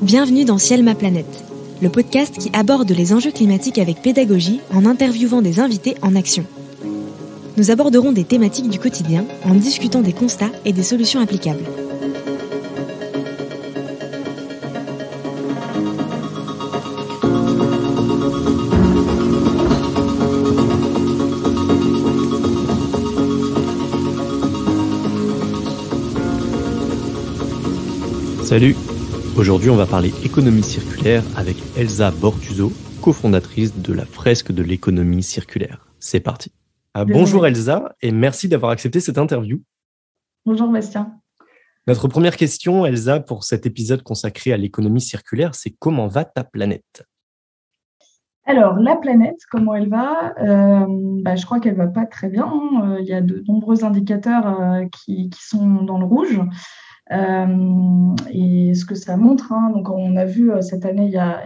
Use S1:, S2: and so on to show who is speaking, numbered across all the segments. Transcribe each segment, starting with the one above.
S1: Bienvenue dans Ciel ma planète, le podcast qui aborde les enjeux climatiques avec pédagogie en interviewant des invités en action. Nous aborderons des thématiques du quotidien en discutant des constats et des solutions applicables.
S2: Salut! Aujourd'hui, on va parler économie circulaire avec Elsa Bortuzzo, cofondatrice de la Fresque de l'économie circulaire. C'est parti! Bonjour Elsa et merci d'avoir accepté cette interview.
S3: Bonjour Bastien.
S2: Notre première question, Elsa, pour cet épisode consacré à l'économie circulaire, c'est comment va ta planète?
S3: Alors, la planète, comment elle va? Je crois qu'elle ne va pas très bien. Il y a de nombreux indicateurs qui sont dans le rouge. Et ce que ça montre, donc on a vu cette année, il y a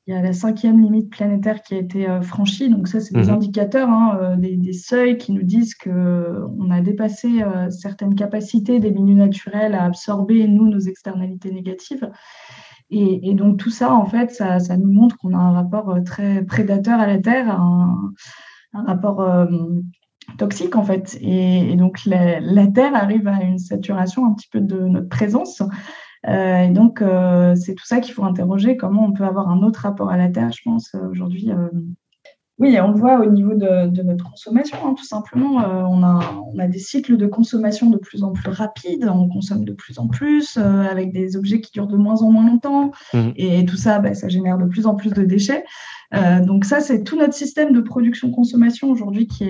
S3: la 5e limite planétaire qui a été franchie. Donc ça, c'est des indicateurs, des seuils qui nous disent qu'on a dépassé certaines capacités des milieux naturels à absorber, nous, nos externalités négatives. Et donc tout ça, en fait, ça nous montre qu'on a un rapport très prédateur à la Terre, un rapport toxique en fait, et donc la Terre arrive à une saturation un petit peu de notre présence, et donc c'est tout ça qu'il faut interroger, comment on peut avoir un autre rapport à la Terre, je pense, aujourd'hui. Oui, on le voit au niveau de notre consommation, tout simplement. On a des cycles de consommation de plus en plus rapides, on consomme de plus en plus, avec des objets qui durent de moins en moins longtemps, et tout ça, ça génère de plus en plus de déchets. Donc ça, c'est tout notre système de production-consommation aujourd'hui qui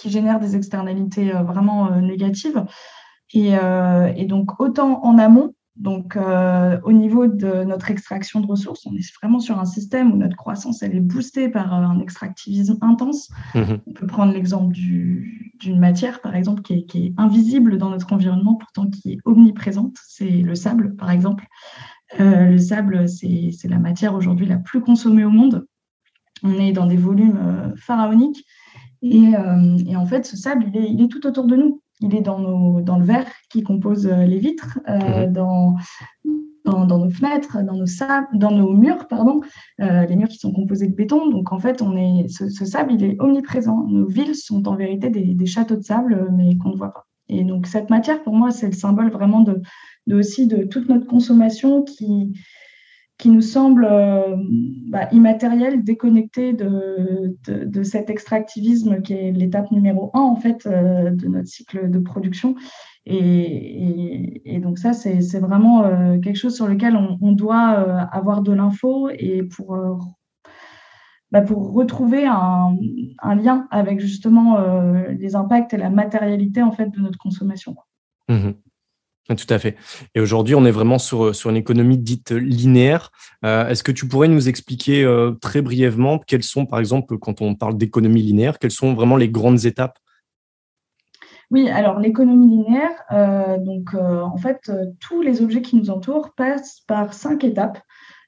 S3: génère des externalités vraiment négatives. Et donc, autant en amont, donc au niveau de notre extraction de ressources, on est vraiment sur un système où notre croissance, elle est boostée par un extractivisme intense. On peut prendre l'exemple d'une matière, par exemple, qui est invisible dans notre environnement, pourtant qui est omniprésente. C'est le sable, par exemple. Le sable, c'est la matière aujourd'hui la plus consommée au monde. On est dans des volumes pharaoniques. Et en fait, ce sable, il est tout autour de nous. Il est dans le verre qui compose les vitres, dans nos fenêtres, dans nos murs, les murs qui sont composés de béton. Donc, en fait, ce sable, il est omniprésent. Nos villes sont en vérité des châteaux de sable, mais qu'on ne voit pas. Et donc, cette matière, pour moi, c'est le symbole vraiment aussi de toute notre consommation qui nous semble immatérielle, déconnectée de cet extractivisme qui est l'étape numéro 1 en fait, de notre cycle de production. Et donc ça, c'est vraiment quelque chose sur lequel on doit avoir de l'info, et pour retrouver un lien avec justement les impacts et la matérialité en fait de notre consommation.
S2: Tout à fait. Et aujourd'hui, on est vraiment sur une économie dite linéaire. Est-ce que tu pourrais nous expliquer très brièvement quelles sont, par exemple, quand on parle d'économie linéaire, quelles sont vraiment les grandes étapes?
S3: Oui, alors l'économie linéaire, en fait, tous les objets qui nous entourent passent par 5 étapes.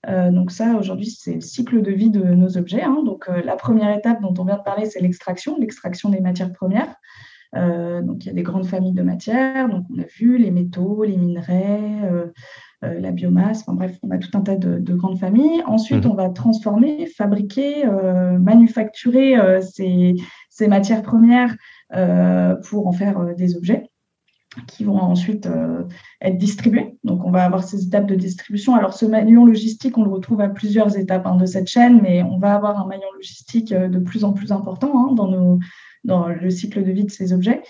S3: Donc ça, aujourd'hui, c'est le cycle de vie de nos objets. Donc la première étape dont on vient de parler, c'est l'extraction des matières premières. Donc, il y a des grandes familles de matières. Donc, on a vu les métaux, les minerais, la biomasse. Enfin bref, on a tout un tas de grandes familles. Ensuite, on va transformer, fabriquer, manufacturer ces matières premières pour en faire des objets qui vont ensuite être distribués. Donc, on va avoir ces étapes de distribution. Alors, ce maillon logistique, on le retrouve à plusieurs étapes de cette chaîne, mais on va avoir un maillon logistique de plus en plus important dans le cycle de vie de ces objets.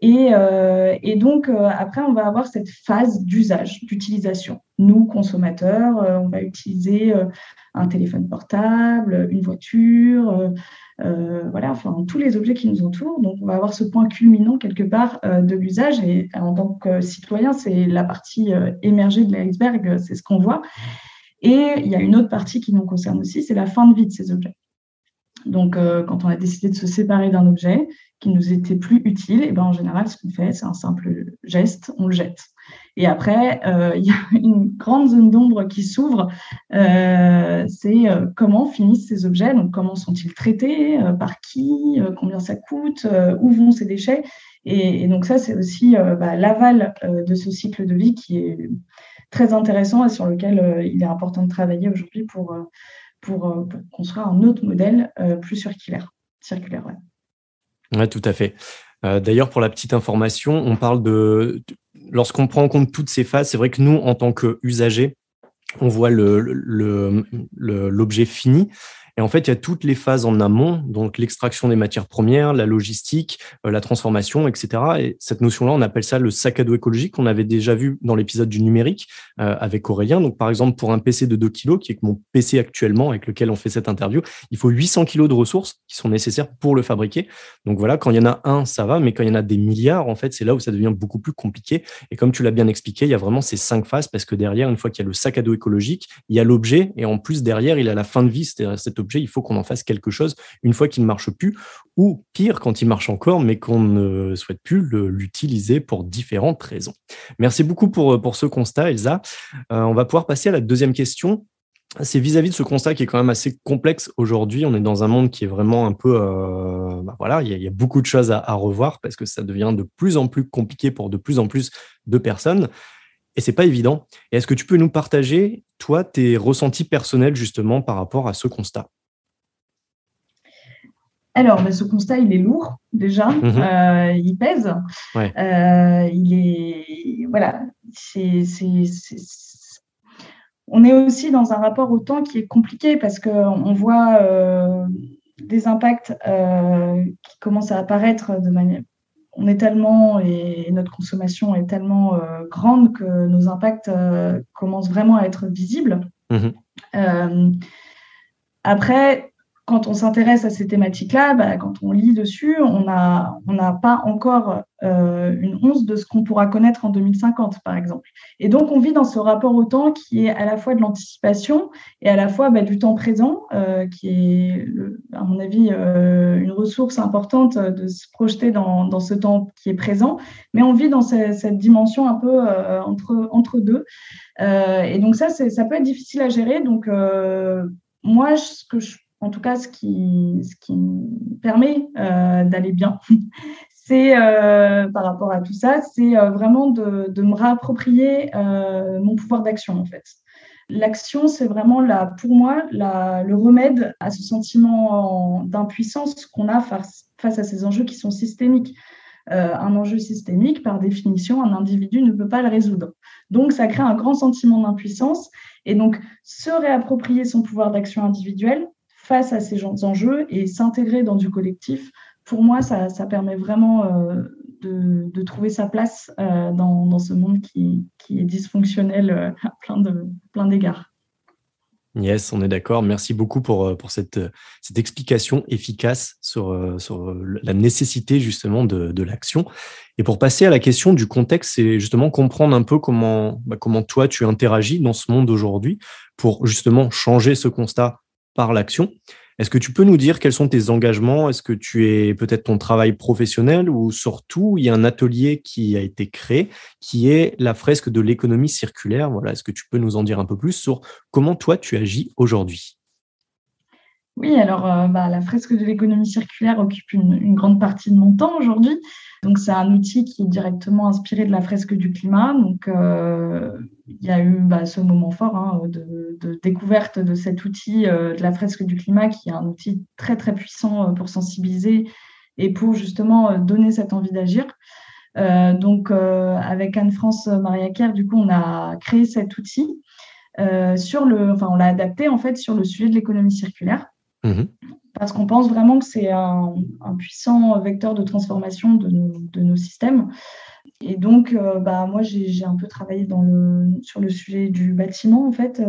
S3: Et donc, après, on va avoir cette phase d'usage, d'utilisation. Nous, consommateurs, on va utiliser un téléphone portable, une voiture, tous les objets qui nous entourent. Donc, on va avoir ce point culminant quelque part de l'usage. Et en tant que citoyen, c'est la partie émergée de l'iceberg, c'est ce qu'on voit. Et il y a une autre partie qui nous concerne aussi, c'est la fin de vie de ces objets. Donc, quand on a décidé de se séparer d'un objet qui nous était plus utile, en général, ce qu'on fait, c'est un simple geste, on le jette. Et après, il y a une grande zone d'ombre qui s'ouvre. C'est comment finissent ces objets, donc comment sont-ils traités, par qui, combien ça coûte, où vont ces déchets. Et donc ça, c'est aussi l'aval de ce cycle de vie qui est très intéressant et sur lequel il est important de travailler aujourd'hui pour construire un autre modèle plus circulaire. Ouais.
S2: Ouais, tout à fait. D'ailleurs, pour la petite information, on parle lorsqu'on prend en compte toutes ces phases, c'est vrai que nous, en tant qu'usagers, on voit l'objet fini. Et en fait, il y a toutes les phases en amont, donc l'extraction des matières premières, la logistique, la transformation, etc. Et cette notion-là, on appelle ça le sac à dos écologique qu'on avait déjà vu dans l'épisode du numérique avec Aurélien. Donc, par exemple, pour un PC de 2 kg, qui est mon PC actuellement avec lequel on fait cette interview, il faut 800 kg de ressources qui sont nécessaires pour le fabriquer. Donc voilà, quand il y en a un, ça va, mais quand il y en a des milliards, en fait, c'est là où ça devient beaucoup plus compliqué. Et comme tu l'as bien expliqué, il y a vraiment ces 5 phases parce que derrière, une fois qu'il y a le sac à dos écologique, il y a l'objet et en plus, derrière, il a la fin de vie, c'est-à-dire cet objet, il faut qu'on en fasse quelque chose une fois qu'il ne marche plus ou pire, quand il marche encore, mais qu'on ne souhaite plus l'utiliser pour différentes raisons. Merci beaucoup pour ce constat, Elsa. On va pouvoir passer à la deuxième question. C'est vis-à-vis de ce constat qui est quand même assez complexe aujourd'hui. On est dans un monde qui est vraiment un peu... il y a beaucoup de choses à revoir parce que ça devient de plus en plus compliqué pour de plus en plus de personnes. Et c'est pas évident. Et est-ce que tu peux nous partager, toi, tes ressentis personnels justement par rapport à ce constat ?
S3: Alors, ce constat, il est lourd déjà, il pèse.
S2: Ouais.
S3: Il est, voilà, on est aussi dans un rapport au temps qui est compliqué parce qu'on voit des impacts qui commencent à apparaître de manière. On est tellement, et notre consommation est tellement grande que nos impacts commencent vraiment à être visibles. Après, quand on s'intéresse à ces thématiques-là, quand on lit dessus, on n'a pas encore une once de ce qu'on pourra connaître en 2050, par exemple. Et donc, on vit dans ce rapport au temps qui est à la fois de l'anticipation et à la fois du temps présent, qui est, à mon avis, une ressource importante de se projeter dans ce temps qui est présent. Mais on vit dans cette dimension un peu entre deux. Et donc, ça peut être difficile à gérer. Donc, moi, en tout cas, ce qui me permet d'aller bien, c'est par rapport à tout ça, c'est vraiment de me réapproprier mon pouvoir d'action, en fait. L'action, c'est vraiment pour moi le remède à ce sentiment d'impuissance qu'on a face à ces enjeux qui sont systémiques. Un enjeu systémique, par définition, un individu ne peut pas le résoudre. Donc, ça crée un grand sentiment d'impuissance. Et donc, se réapproprier son pouvoir d'action individuel face à ces enjeux et s'intégrer dans du collectif, pour moi, ça permet vraiment de trouver sa place dans ce monde qui est dysfonctionnel à plein d'égards.
S2: Yes, on est d'accord. Merci beaucoup pour cette explication efficace sur la nécessité justement de l'action. Et pour passer à la question du contexte, c'est justement comprendre un peu comment toi tu interagis dans ce monde aujourd'hui pour justement changer ce constat par l'action. Est-ce que tu peux nous dire quels sont tes engagements ? Est-ce que tu es peut-être ton travail professionnel ou surtout, il y a un atelier qui a été créé qui est la fresque de l'économie circulaire. Voilà, est-ce que tu peux nous en dire un peu plus sur comment toi, tu agis aujourd'hui ?
S3: Oui, alors la fresque de l'économie circulaire occupe une grande partie de mon temps aujourd'hui. Donc, c'est un outil qui est directement inspiré de la fresque du climat. Donc, il y a eu ce moment fort de découverte de cet outil, de la fresque du climat, qui est un outil très, très puissant pour sensibiliser et pour justement donner cette envie d'agir. Avec Anne-France Mariaquer, du coup, on a créé cet outil. On l'a adapté en fait sur le sujet de l'économie circulaire. Parce qu'on pense vraiment que c'est un puissant vecteur de transformation de nos systèmes. Et donc, moi, j'ai un peu travaillé sur le sujet du bâtiment, en fait,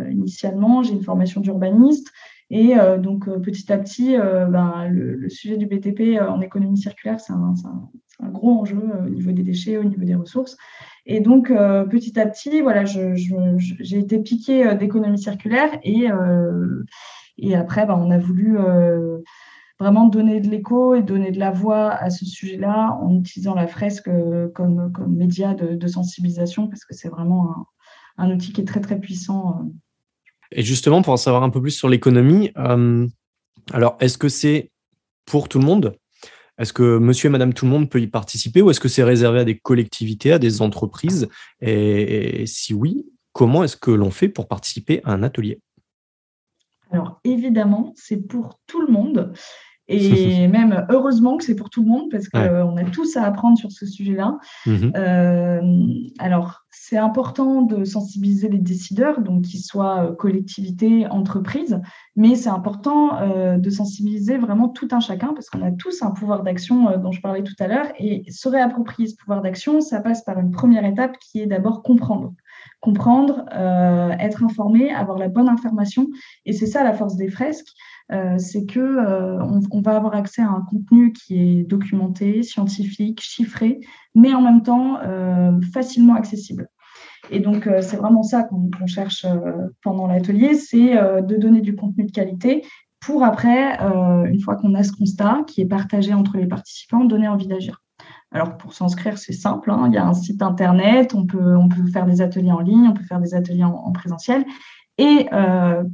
S3: initialement. J'ai une formation d'urbaniste. Et petit à petit, le sujet du BTP en économie circulaire, c'est un gros enjeu au niveau des déchets, au niveau des ressources. Et donc, petit à petit, voilà, j'ai été piquée d'économie circulaire et après, on a voulu vraiment donner de l'écho et donner de la voix à ce sujet-là en utilisant la fresque comme média de sensibilisation, parce que c'est vraiment un outil qui est très, très puissant.
S2: Et justement, pour en savoir un peu plus sur l'économie, alors est-ce que c'est pour tout le monde? Est-ce que monsieur et madame tout le monde peut y participer ou est-ce que c'est réservé à des collectivités, à des entreprises? Et si oui, comment est-ce que l'on fait pour participer à un atelier?
S3: Alors, évidemment, c'est pour tout le monde. Et même heureusement que c'est pour tout le monde parce
S2: Ouais.
S3: qu'on a tous à apprendre sur ce sujet-là.
S2: Mhm.
S3: Alors, c'est important de sensibiliser les décideurs, donc qu'ils soient collectivités, entreprises, mais c'est important de sensibiliser vraiment tout un chacun parce qu'on a tous un pouvoir d'action dont je parlais tout à l'heure. Et se réapproprier ce pouvoir d'action, ça passe par une première étape qui est d'abord comprendre. Comprendre, être informé, avoir la bonne information. Et c'est ça la force des fresques. C'est qu'on va avoir accès à un contenu qui est documenté, scientifique, chiffré, mais en même temps facilement accessible. Et donc, c'est vraiment ça qu'on cherche pendant l'atelier, c'est de donner du contenu de qualité pour après, une fois qu'on a ce constat qui est partagé entre les participants, donner envie d'agir. Alors, pour s'inscrire, c'est simple, hein. Il y a un site internet, on peut faire des ateliers en ligne, on peut faire des ateliers en présentiel. Et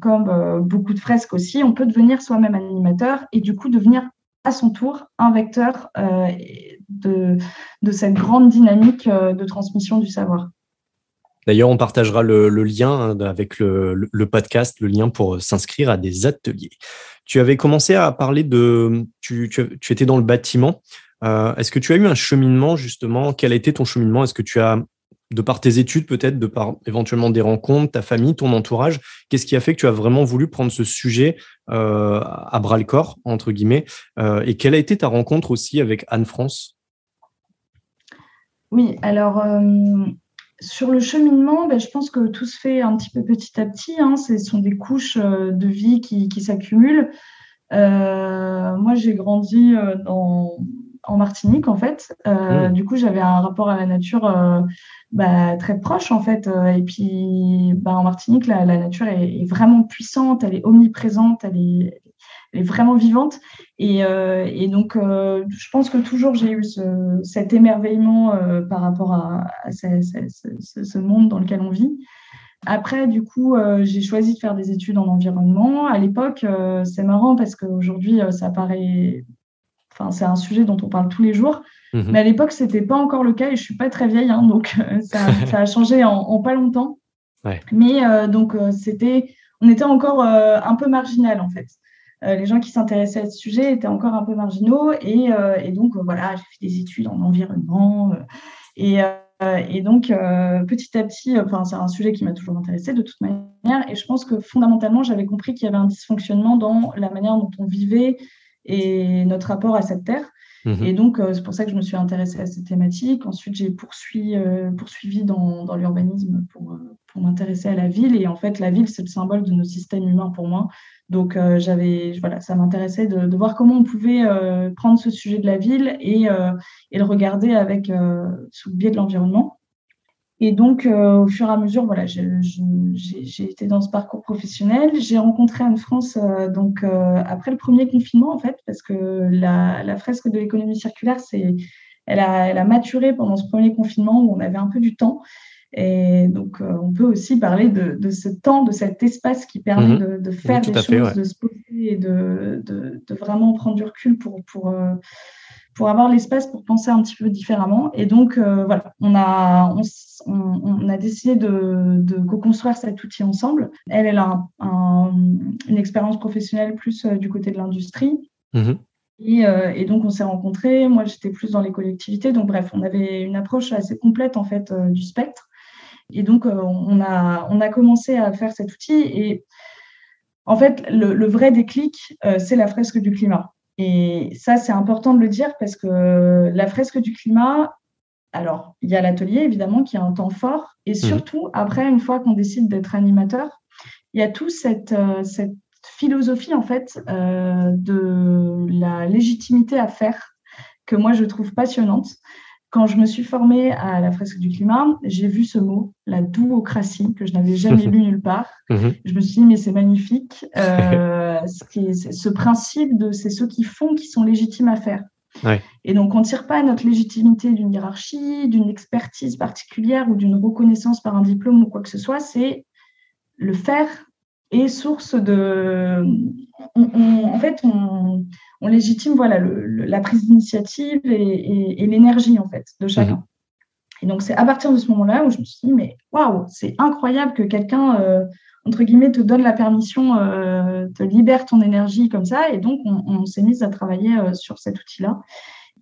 S3: comme beaucoup de fresques aussi, on peut devenir soi-même animateur et du coup devenir à son tour un vecteur de cette grande dynamique de transmission du savoir.
S2: D'ailleurs, on partagera le lien avec le podcast, le lien pour s'inscrire à des ateliers. Tu avais commencé à parler tu étais dans le bâtiment. Est-ce que tu as eu un cheminement justement? Quel a été ton cheminement? Est-ce que tu as, de par tes études peut-être, de par éventuellement des rencontres, ta famille, ton entourage, qu'est-ce qui a fait que tu as vraiment voulu prendre ce sujet à bras-le-corps, entre guillemets, et quelle a été ta rencontre aussi avec Anne France?
S3: Oui, alors sur le cheminement, je pense que tout se fait un petit peu petit à petit, hein. Ce sont des couches de vie qui s'accumulent. Moi, j'ai grandi en Martinique, en fait. Du coup, j'avais un rapport à la nature très proche, en fait. Et puis, en Martinique, la nature est vraiment puissante, elle est omniprésente, elle est vraiment vivante. Et donc, je pense que toujours, j'ai eu cet émerveillement par rapport à ce monde dans lequel on vit. Après, du coup, j'ai choisi de faire des études en environnement. À l'époque, c'est marrant parce qu'aujourd'hui, ça paraît... Enfin, c'est un sujet dont on parle tous les jours.
S2: Mhm.
S3: Mais à l'époque, ce n'était pas encore le cas et je ne suis pas très vieille, hein, donc ça a changé en pas longtemps.
S2: Ouais.
S3: Mais donc, on était encore un peu marginal, en fait. Les gens qui s'intéressaient à ce sujet étaient encore un peu marginaux. Et donc, voilà, j'ai fait des études en environnement. Et donc, petit à petit, c'est un sujet qui m'a toujours intéressée de toute manière. Et je pense que fondamentalement, j'avais compris qu'il y avait un dysfonctionnement dans la manière dont on vivait et notre rapport à cette terre.
S2: Mhm.
S3: Et donc, c'est pour ça que je me suis intéressée à cette thématique. Ensuite, j'ai poursuivi dans l'urbanisme pour m'intéresser à la ville. Et en fait, la ville, c'est le symbole de nos systèmes humains pour moi. Donc, ça m'intéressait de voir comment on pouvait prendre ce sujet de la ville et le regarder sous le biais de l'environnement. Et donc, au fur et à mesure, voilà, j'ai été dans ce parcours professionnel. J'ai rencontré Anne France après le premier confinement, en fait, parce que la fresque de l'économie circulaire, elle a maturé pendant ce premier confinement où on avait un peu du temps. Et donc, on peut aussi parler de ce temps, de cet espace qui permet de faire
S2: Tout
S3: des
S2: à fait,
S3: choses,
S2: ouais.
S3: de se poser et de vraiment prendre du recul pour avoir l'espace pour penser un petit peu différemment. Et donc, voilà, on a décidé de co-construire cet outil ensemble. Elle a une expérience professionnelle plus du côté de l'industrie.
S2: Mhm.
S3: Et donc, on s'est rencontrés. Moi, j'étais plus dans les collectivités. Donc, bref, on avait une approche assez complète, en fait, du spectre. Et donc, on a commencé à faire cet outil. Et en fait, le vrai déclic, c'est la fresque du climat. Et ça, c'est important de le dire parce que la fresque du climat, alors, il y a l'atelier, évidemment, qui a un temps fort. Et surtout, après, une fois qu'on décide d'être animateur, il y a toute cette philosophie, en fait, de la légitimité à faire que moi, je trouve passionnante. quand je me suis formée à la fresque du climat, j'ai vu ce mot, la douocratie, que je n'avais jamais lu nulle part. Je me suis dit, mais c'est magnifique. Ce principe c'est ceux qui font qui sont légitimes à faire.
S2: Ouais.
S3: Et donc, on ne tire pas notre légitimité d'une hiérarchie, d'une expertise particulière ou d'une reconnaissance par un diplôme ou quoi que ce soit. C'est le faire est source de… En fait, on légitime la prise d'initiative et l'énergie en fait, de chacun. Et donc, c'est à partir de ce moment-là où je me suis dit, mais waouh, c'est incroyable que quelqu'un, entre guillemets, te donne la permission, te libère ton énergie comme ça. Et donc, on s'est mis à travailler sur cet outil-là.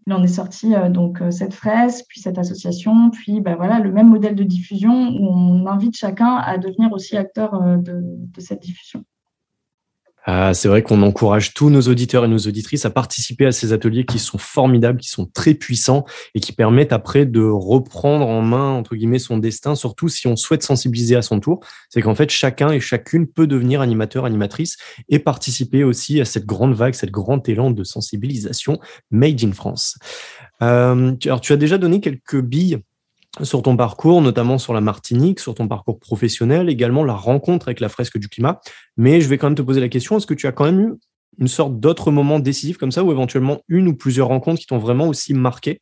S3: Il en est sorti donc cette fresque, puis cette association, puis le même modèle de diffusion où on invite chacun à devenir aussi acteur de cette diffusion.
S2: C'est vrai qu'on encourage tous nos auditeurs et nos auditrices à participer à ces ateliers qui sont formidables, qui sont très puissants et qui permettent après de reprendre en main, entre guillemets, son destin, surtout si on souhaite sensibiliser à son tour. C'est qu'en fait, chacun et chacune peut devenir animateur, animatrice et participer aussi à cette grande vague, cette grand élan de sensibilisation made in France. Alors, tu as déjà donné quelques billes sur ton parcours, notamment sur la Martinique, sur ton parcours professionnel, également la rencontre avec la fresque du climat. Mais je vais quand même te poser la question, est-ce que tu as quand même eu une sorte d'autres moments décisifs comme ça, ou éventuellement une ou plusieurs rencontres qui t'ont vraiment aussi marqué?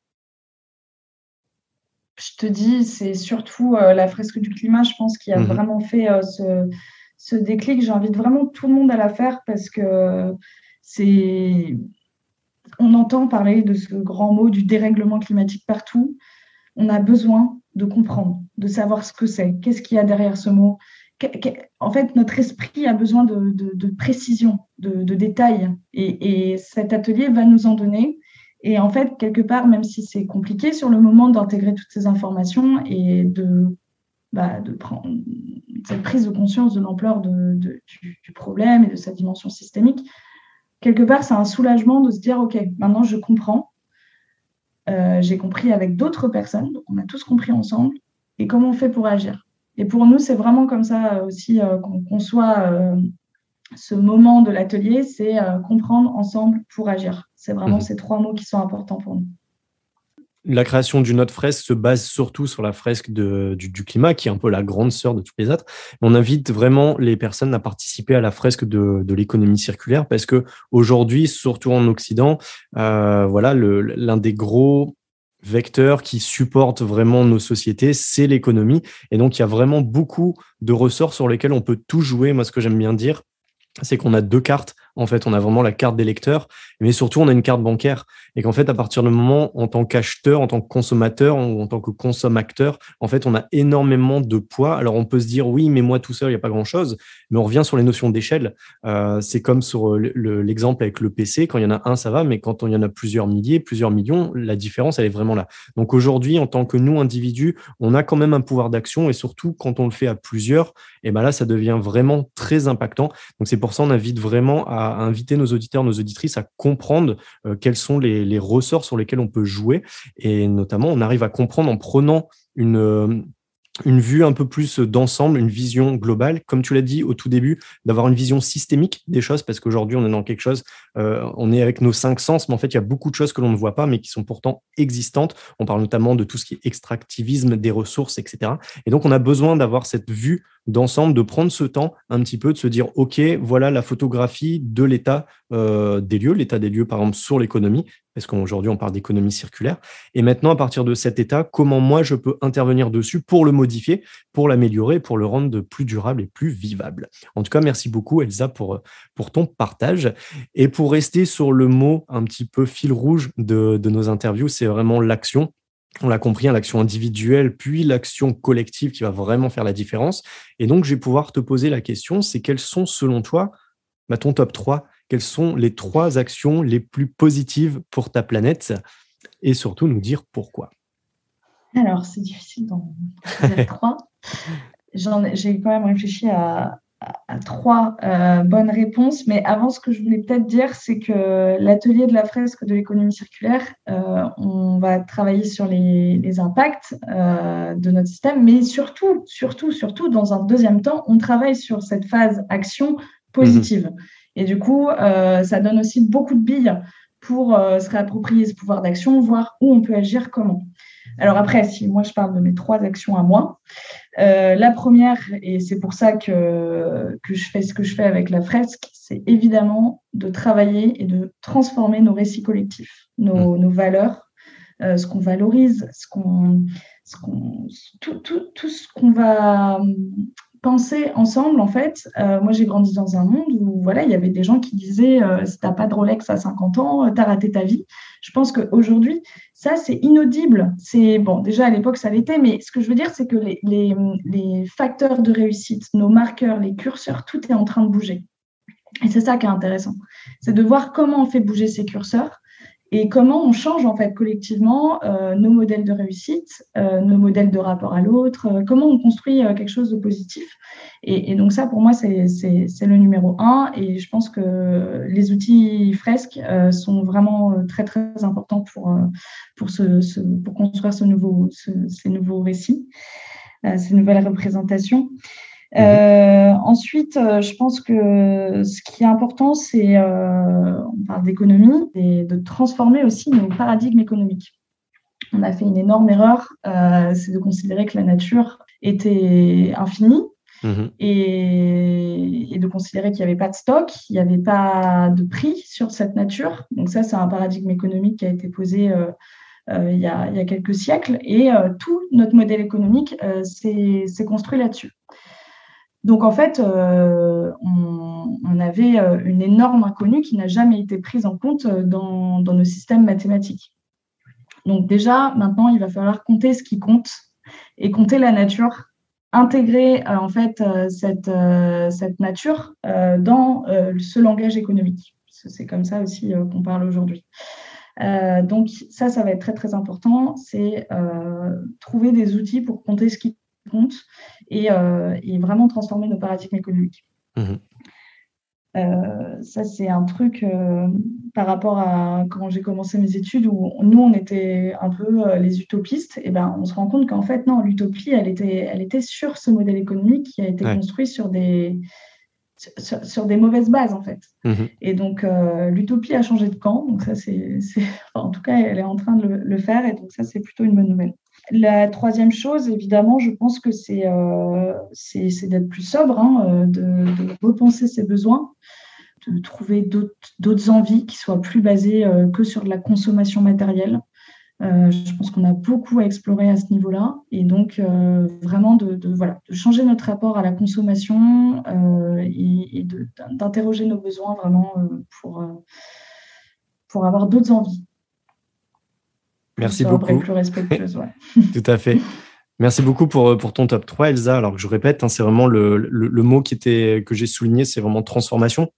S3: Je te dis, c'est surtout la fresque du climat, je pense, qui a vraiment fait ce déclic. J'invite vraiment tout le monde à la faire parce que on entend parler de ce grand mot du dérèglement climatique partout. On a besoin de comprendre, de savoir ce que c'est, qu'est-ce qu'il y a derrière ce mot. En fait, notre esprit a besoin de précision, de détails. Et cet atelier va nous en donner. Et en fait, quelque part, même si c'est compliqué sur le moment d'intégrer toutes ces informations et de prendre cette prise de conscience de l'ampleur du problème et de sa dimension systémique, quelque part, c'est un soulagement de se dire, OK, maintenant je comprends. J'ai compris avec d'autres personnes, donc on a tous compris ensemble, et comment on fait pour agir. Et pour nous, c'est vraiment comme ça aussi qu'on conçoit ce moment de l'atelier, c'est comprendre ensemble pour agir. C'est vraiment ces trois mots qui sont importants pour nous.
S2: La création d'une autre fresque se base surtout sur la fresque du climat, qui est un peu la grande sœur de toutes les autres. On invite vraiment les personnes à participer à la fresque de l'économie circulaire parce que aujourd'hui, surtout en Occident, l'un des gros vecteurs qui supportent vraiment nos sociétés, c'est l'économie. Et donc, il y a vraiment beaucoup de ressorts sur lesquels on peut tout jouer. Moi, ce que j'aime bien dire, c'est qu'on a deux cartes. En fait, on a vraiment la carte des lecteurs, mais surtout, on a une carte bancaire. Et qu'en fait, à partir du moment, en tant qu'acheteur, en tant que consommateur ou en tant que consommateur, en fait, on a énormément de poids. Alors, on peut se dire, oui, mais moi, tout seul, il n'y a pas grand-chose. Mais on revient sur les notions d'échelle. C'est comme sur l'exemple avec le PC. Quand il y en a un, ça va. Mais quand il y en a plusieurs milliers, plusieurs millions, la différence, elle est vraiment là. Donc, aujourd'hui, en tant que nous, individus, on a quand même un pouvoir d'action. Et surtout, quand on le fait à plusieurs, et ben là, ça devient vraiment très impactant. Donc, c'est pour ça qu'on invite vraiment à inviter nos auditeurs, nos auditrices à comprendre quels sont les ressorts sur lesquels on peut jouer. Et notamment, on arrive à comprendre en prenant une vue un peu plus d'ensemble, une vision globale, comme tu l'as dit au tout début, d'avoir une vision systémique des choses, parce qu'aujourd'hui, on est dans quelque chose, on est avec nos 5 sens, mais en fait, il y a beaucoup de choses que l'on ne voit pas, mais qui sont pourtant existantes. On parle notamment de tout ce qui est extractivisme des ressources, etc. Et donc, on a besoin d'avoir cette vue d'ensemble, de prendre ce temps un petit peu, de se dire, OK, voilà la photographie de l'état des lieux, par exemple, sur l'économie, parce qu'aujourd'hui, on parle d'économie circulaire. Et maintenant, à partir de cet état, comment moi, je peux intervenir dessus pour le modifier, pour l'améliorer, pour le rendre plus durable et plus vivable. En tout cas, merci beaucoup, Elsa, pour ton partage. Et pour rester sur le mot un petit peu fil rouge de nos interviews, c'est vraiment l'action. On l'a compris, l'action individuelle, puis l'action collective qui va vraiment faire la différence. Et donc, je vais pouvoir te poser la question, c'est quelles sont, selon toi, ton top 3, quelles sont les 3 actions les plus positives pour ta planète et surtout nous dire pourquoi.
S3: Alors, c'est difficile d'en dire 3. J'ai quand même réfléchi à 3 bonnes réponses, mais avant, ce que je voulais peut-être dire, c'est que l'atelier de la fresque de l'économie circulaire, on va travailler sur les impacts de notre système, mais surtout, dans un deuxième temps, on travaille sur cette phase action positive. Et du coup, ça donne aussi beaucoup de billes pour se réapproprier ce pouvoir d'action, voir où on peut agir, comment. Alors après, si moi je parle de mes 3 actions à moi, la première, et c'est pour ça que je fais ce que je fais avec la fresque, c'est évidemment de travailler et de transformer nos récits collectifs, nos valeurs, ce qu'on valorise, tout ce qu'on va penser ensemble, en fait. Moi, j'ai grandi dans un monde où voilà, il y avait des gens qui disaient si tu n'as pas de Rolex à 50 ans, tu as raté ta vie. Je pense qu'aujourd'hui, ça, c'est inaudible. Bon, déjà, à l'époque, ça l'était, mais ce que je veux dire, c'est que les facteurs de réussite, nos marqueurs, les curseurs, tout est en train de bouger. Et c'est ça qui est intéressant. C'est de voir comment on fait bouger ces curseurs et comment on change en fait collectivement nos modèles de réussite, nos modèles de rapport à l'autre, comment on construit quelque chose de positif. Et donc ça, pour moi, c'est le numéro 1. Et je pense que les outils fresques sont vraiment très, très importants pour construire ces nouveaux récits, ces nouvelles représentations. Ensuite, je pense que ce qui est important, c'est, on parle d'économie, et de transformer aussi nos paradigmes économiques. On a fait une énorme erreur, c'est de considérer que la nature était infinie et de considérer qu'il n'y avait pas de stock, il n'y avait pas de prix sur cette nature. Donc ça, c'est un paradigme économique qui a été posé il y a quelques siècles et tout notre modèle économique s'est construit là-dessus. Donc, en fait, on avait une énorme inconnue qui n'a jamais été prise en compte dans nos systèmes mathématiques. Donc, déjà, maintenant, il va falloir compter ce qui compte et compter la nature, intégrer en fait cette nature dans ce langage économique. C'est comme ça aussi qu'on parle aujourd'hui. Donc, ça va être très, très important. C'est trouver des outils pour compter ce qui compte et vraiment transformer nos paradigmes économiques. Ça, c'est un truc par rapport à quand j'ai commencé mes études où nous, on était un peu les utopistes. Et ben, on se rend compte qu'en fait, non, l'utopie, elle était sur ce modèle économique qui a été construit sur des mauvaises bases, en fait. Et donc, l'utopie a changé de camp. Donc, ça, en tout cas, elle est en train de le faire. Et donc, ça, c'est plutôt une bonne nouvelle. La troisième chose, évidemment, je pense que c'est d'être plus sobre, de repenser ses besoins, de trouver d'autres envies qui soient plus basées que sur de la consommation matérielle. Je pense qu'on a beaucoup à explorer à ce niveau-là. Et donc, vraiment, de changer notre rapport à la consommation et d'interroger nos besoins vraiment pour avoir d'autres envies.
S2: Merci beaucoup.
S3: Plus respectueuse, ouais.
S2: Tout à fait. Merci beaucoup pour ton top 3, Elsa. Alors que je répète, c'est vraiment le mot que j'ai souligné, c'est vraiment transformation.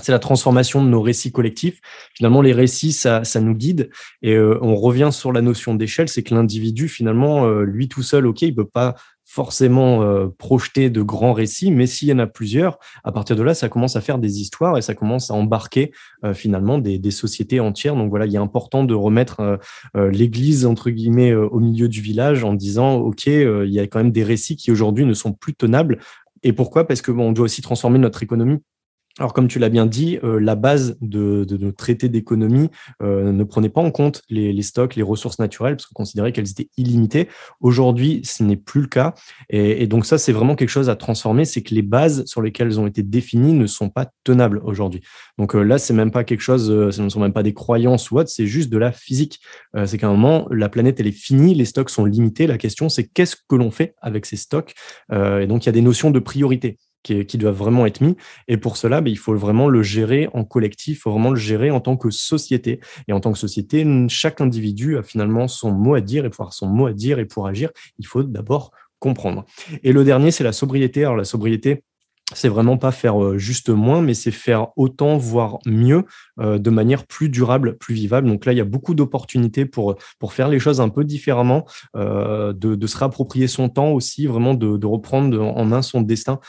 S2: C'est la transformation de nos récits collectifs. Finalement, les récits, ça nous guide. Et on revient sur la notion d'échelle, c'est que l'individu, finalement, lui tout seul, OK, il ne peut pas forcément projeter de grands récits, mais s'il y en a plusieurs, à partir de là, ça commence à faire des histoires et ça commence à embarquer finalement des sociétés entières. Donc voilà, il est important de remettre l'église, entre guillemets, au milieu du village en disant, OK, il y a quand même des récits qui aujourd'hui ne sont plus tenables. Et pourquoi ? Parce que on doit aussi transformer notre économie. Alors, comme tu l'as bien dit, la base de nos traités d'économie ne prenait pas en compte les stocks, les ressources naturelles, parce qu'on considérait qu'elles étaient illimitées. Aujourd'hui, ce n'est plus le cas. Et donc ça, c'est vraiment quelque chose à transformer, c'est que les bases sur lesquelles elles ont été définies ne sont pas tenables aujourd'hui. Donc là, c'est même pas quelque chose, ce ne sont même pas des croyances ou autre, c'est juste de la physique. C'est qu'à un moment, la planète, elle est finie, les stocks sont limités. La question, c'est qu'est-ce que l'on fait avec ces stocks ? Et donc, il y a des notions de priorité qui doivent vraiment être mis. Et pour cela, il faut vraiment le gérer en collectif, il faut vraiment le gérer en tant que société. Et en tant que société, chaque individu a finalement son mot à dire, et pour avoir son mot à dire et pour agir, il faut d'abord comprendre. Et le dernier, c'est la sobriété. Alors la sobriété, c'est vraiment pas faire juste moins, mais c'est faire autant, voire mieux, de manière plus durable, plus vivable. Donc là, il y a beaucoup d'opportunités pour faire les choses un peu différemment, de se réapproprier son temps aussi, vraiment de reprendre en main son destin,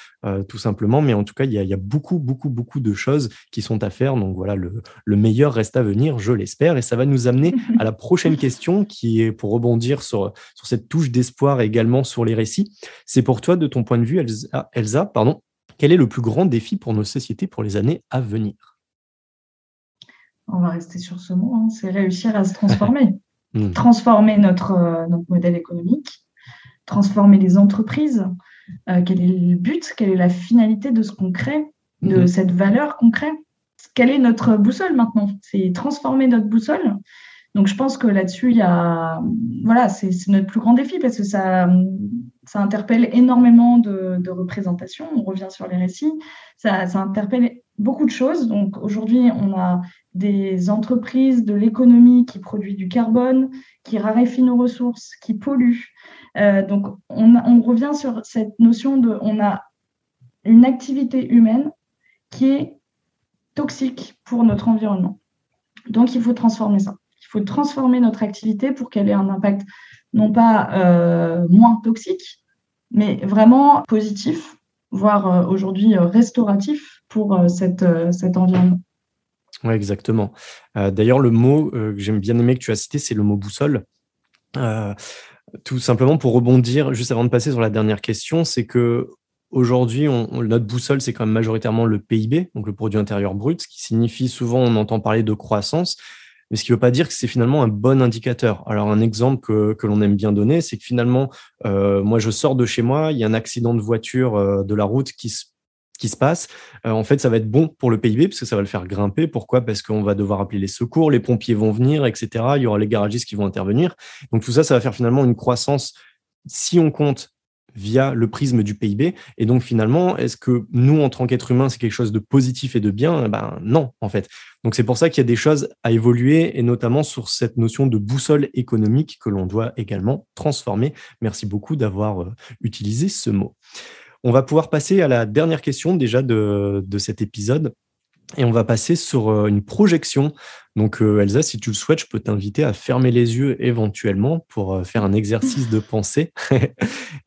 S2: tout simplement. Mais en tout cas, il y a beaucoup, beaucoup, beaucoup de choses qui sont à faire. Donc voilà, le meilleur reste à venir, je l'espère. Et ça va nous amener à la prochaine question qui est pour rebondir sur cette touche d'espoir et également sur les récits. C'est pour toi, de ton point de vue, Elsa, quel est le plus grand défi pour nos sociétés pour les années à venir ?
S3: on va rester sur ce mot, hein, c'est réussir à se transformer. Transformer notre modèle économique, transformer les entreprises. Quel est le but, quelle est la finalité de ce qu'on crée, de cette valeur qu'on crée? Quelle est notre boussole maintenant? C'est transformer notre boussole. Donc, je pense que là-dessus, c'est notre plus grand défi parce que ça interpelle énormément de représentations. On revient sur les récits. Ça interpelle beaucoup de choses. Donc, aujourd'hui, on a des entreprises de l'économie qui produisent du carbone, qui raréfient nos ressources, qui polluent. Donc, on revient sur cette notion on a une activité humaine qui est toxique pour notre environnement. Donc, il faut transformer ça. Il faut transformer notre activité pour qu'elle ait un impact non pas moins toxique, mais vraiment positif, voire aujourd'hui restauratif pour cet environnement.
S2: Oui, exactement. D'ailleurs, le mot que j'aime bien aimer que tu as cité, c'est le mot boussole. Tout simplement pour rebondir, juste avant de passer sur la dernière question, c'est que aujourd'hui, notre boussole, c'est quand même majoritairement le PIB, donc le produit intérieur brut, ce qui signifie souvent, on entend parler de croissance, mais ce qui ne veut pas dire que c'est finalement un bon indicateur. Alors, un exemple que l'on aime bien donner, c'est que finalement, moi, je sors de chez moi, il y a un accident de voiture de la route qui se passe. En fait, ça va être bon pour le PIB parce que ça va le faire grimper. Pourquoi? Parce qu'on va devoir appeler les secours, les pompiers vont venir, etc. Il y aura les garagistes qui vont intervenir. Donc, tout ça, ça va faire finalement une croissance si on compte via le prisme du PIB. Et donc, finalement, est-ce que nous, en tant qu'êtres humains, c'est quelque chose de positif et de bien? Non, en fait. Donc, c'est pour ça qu'il y a des choses à évoluer, et notamment sur cette notion de boussole économique que l'on doit également transformer. Merci beaucoup d'avoir utilisé ce mot. On va pouvoir passer à la dernière question déjà de cet épisode. Et on va passer sur une projection. Donc, Elsa, si tu le souhaites, je peux t'inviter à fermer les yeux éventuellement pour faire un exercice de pensée.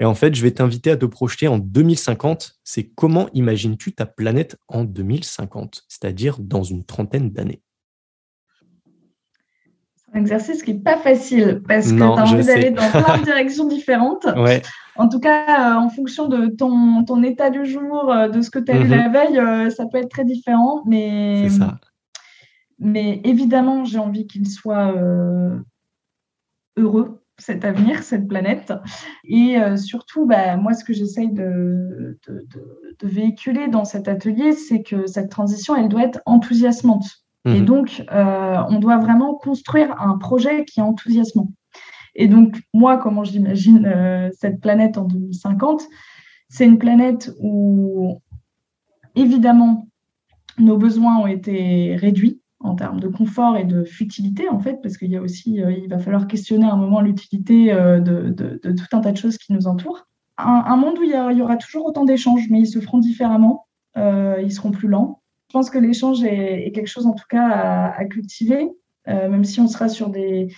S2: Et en fait, je vais t'inviter à te projeter en 2050. C'est comment imagines-tu ta planète en 2050, c'est-à-dire dans une trentaine d'années?
S3: C'est un exercice qui n'est pas facile parce que tu as envie d'aller dans plein de directions différentes.
S2: Ouais.
S3: En tout cas, en fonction de ton état du jour, de ce que tu as lu la veille, ça peut être très différent.
S2: C'est ça.
S3: Mais évidemment, j'ai envie qu'il soit heureux, cet avenir, cette planète. Et surtout, moi, ce que j'essaye de véhiculer dans cet atelier, c'est que cette transition, elle doit être enthousiasmante. Et donc, on doit vraiment construire un projet qui est enthousiasmant. Et donc, moi, comment j'imagine cette planète en 2050, c'est une planète où, évidemment, nos besoins ont été réduits en termes de confort et de futilité, en fait, parce qu'il y a aussi, il va falloir questionner à un moment l'utilité de tout un tas de choses qui nous entourent. Un monde où il y aura toujours autant d'échanges, mais ils se feront différemment, ils seront plus lents. Je pense que l'échange est quelque chose, en tout cas, à cultiver, même si on sera sur des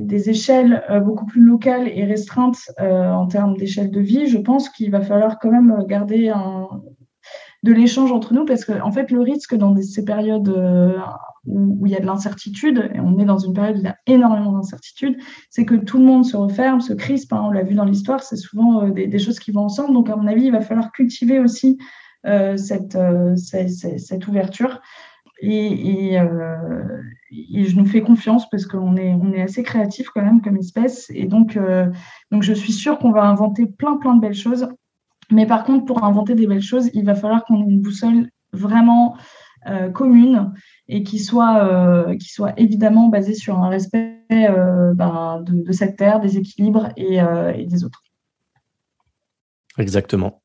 S3: échelles beaucoup plus locales et restreintes en termes d'échelle de vie. Je pense qu'il va falloir quand même garder de l'échange entre nous, parce que en fait, le risque dans ces périodes où il y a de l'incertitude, et on est dans une période où il y a énormément d'incertitude, c'est que tout le monde se referme, se crispe. On l'a vu dans l'histoire, c'est souvent des choses qui vont ensemble. Donc, à mon avis, il va falloir cultiver aussi cette ouverture. Et je nous fais confiance parce qu'on est assez créatifs quand même comme espèce. Et donc je suis sûre qu'on va inventer plein de belles choses. Mais par contre, pour inventer des belles choses, il va falloir qu'on ait une boussole vraiment commune et qui soit évidemment basée sur un respect de cette terre, des équilibres et des autres.
S2: Exactement.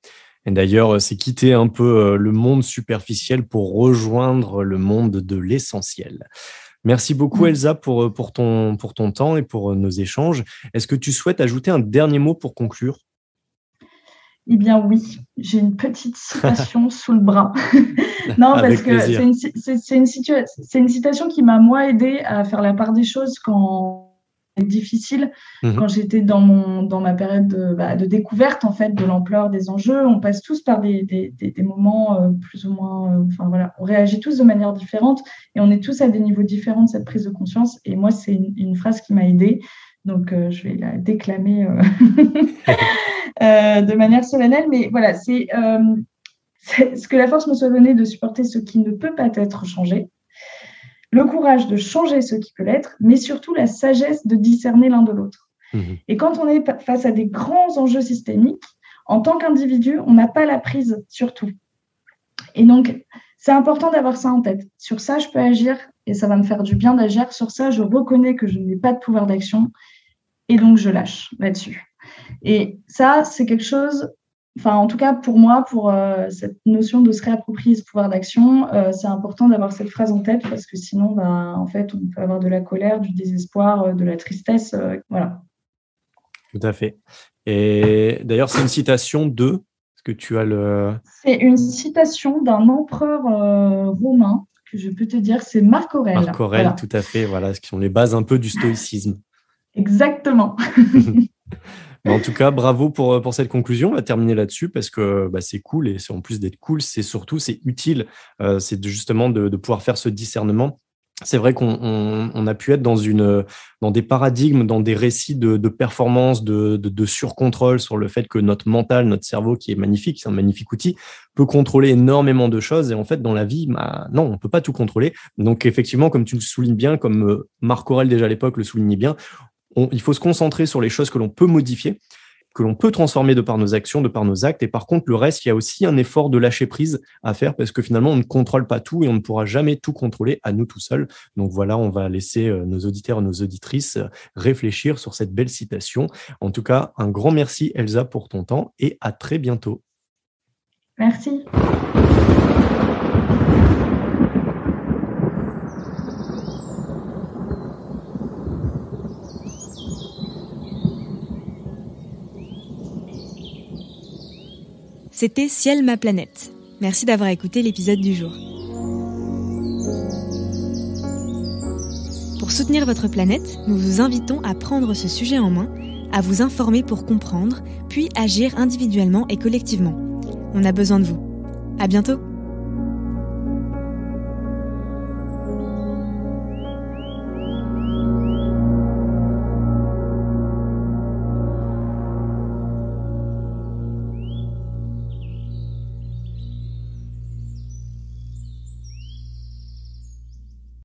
S2: Et d'ailleurs, c'est quitter un peu le monde superficiel pour rejoindre le monde de l'essentiel. Merci beaucoup, Elsa, pour ton temps et pour nos échanges. Est-ce que tu souhaites ajouter un dernier mot pour conclure?
S3: Eh bien oui, j'ai une petite citation sous le bras. Non, parce que c'est une citation qui m'a, moi, aidée à faire la part des choses quand c'est difficile, quand j'étais dans ma période de découverte, en fait, de l'ampleur des enjeux. On passe tous par des moments plus ou moins... on réagit tous de manière différente et on est tous à des niveaux différents de cette prise de conscience. Et moi, c'est une phrase qui m'a aidée. Donc, je vais la déclamer de manière solennelle. Mais voilà, c'est ce que la force me soit donnée de supporter ce qui ne peut pas être changé. le courage de changer ce qui peut l'être, mais surtout la sagesse de discerner l'un de l'autre. Et quand on est face à des grands enjeux systémiques, en tant qu'individu, on n'a pas la prise sur tout. Et donc, c'est important d'avoir ça en tête. Sur ça, je peux agir et ça va me faire du bien d'agir. Sur ça, je reconnais que je n'ai pas de pouvoir d'action et donc je lâche là-dessus. Et ça, c'est quelque chose, enfin, en tout cas pour moi, pour cette notion de se réapproprier ce pouvoir d'action, c'est important d'avoir cette phrase en tête parce que sinon, en fait, on peut avoir de la colère, du désespoir, de la tristesse. Voilà.
S2: Tout à fait. Et d'ailleurs, c'est une citation de... Est-ce que tu as le...
S3: C'est une citation d'un empereur romain que je peux te dire, c'est Marc Aurèle.
S2: Marc Aurèle, voilà. Tout à fait, voilà, ce qui sont les bases un peu du stoïcisme.
S3: Exactement.
S2: Mais en tout cas, bravo pour cette conclusion. On va terminer là-dessus parce que c'est cool et en plus d'être cool, c'est utile. C'est justement de pouvoir faire ce discernement. C'est vrai qu'on a pu être dans des paradigmes, dans des récits de performance, de surcontrôle sur le fait que notre mental, notre cerveau, qui est magnifique, c'est un magnifique outil, peut contrôler énormément de choses. Et en fait, dans la vie, non, on ne peut pas tout contrôler. Donc effectivement, comme tu le soulignes bien, comme Marc Aurèle déjà à l'époque le soulignait bien, il faut se concentrer sur les choses que l'on peut modifier, que l'on peut transformer de par nos actions, de par nos actes. Et par contre, le reste, il y a aussi un effort de lâcher prise à faire parce que finalement, on ne contrôle pas tout et on ne pourra jamais tout contrôler à nous tout seuls. Donc voilà, on va laisser nos auditeurs et nos auditrices réfléchir sur cette belle citation. En tout cas, un grand merci Elsa pour ton temps et à très bientôt.
S3: Merci.
S1: C'était Ciel ma planète. Merci d'avoir écouté l'épisode du jour. Pour soutenir votre planète, nous vous invitons à prendre ce sujet en main, à vous informer pour comprendre, puis agir individuellement et collectivement. On a besoin de vous. À bientôt!